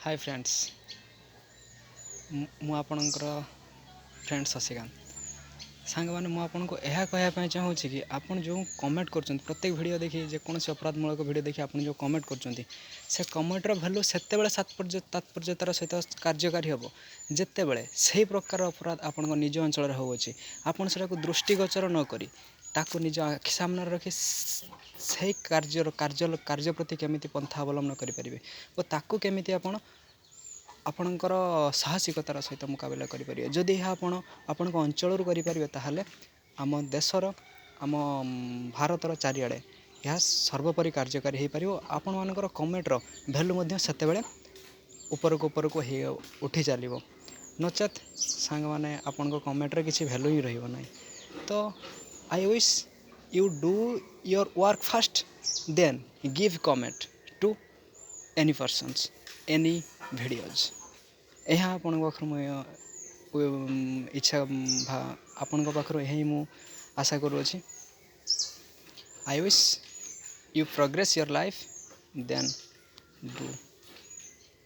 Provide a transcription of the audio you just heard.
hi friends मु आपणकर friend Shashikant सांग मैंने मुझे यह कहवाई चाहूँगी कि आपन जो कमेंट कर प्रत्येक वीडियो देखिए जेकोसी अपराधमूलक वीडियो देखिए आप जो कमेंट कर से कमेंटर भैल्यू से तात्पर्यतार सहित कार्यकारी हम जितेबले से प्रकार अपराध आपण निज अंचल होची आपड़ से दृष्टिगोचर नक ताकू निज आखि सामने रखी से कार्य प्रति केमी पंथा अवलम्बन करेंगे और ताकू केमी आपण आपणकर साहसिकतार सहित मुकाबला करेंगे जदि यह आपण अंचल करेंगे ताहले आम देशर आम भारतर चारिड़े यह सर्वोपरि कार्यकारी हो पार आपण मानकर कमेंटर भैल्यू से उपरक उपरक उठी चलो नचेत सांग मैंने आपण कमेंटर किसी भैल्यू ही रही तो I wish you do your work fast then give comment to any persons any videos यह आपण इच्छा आपण पाखर यही मु आशा करुँच I wish you progress your life then do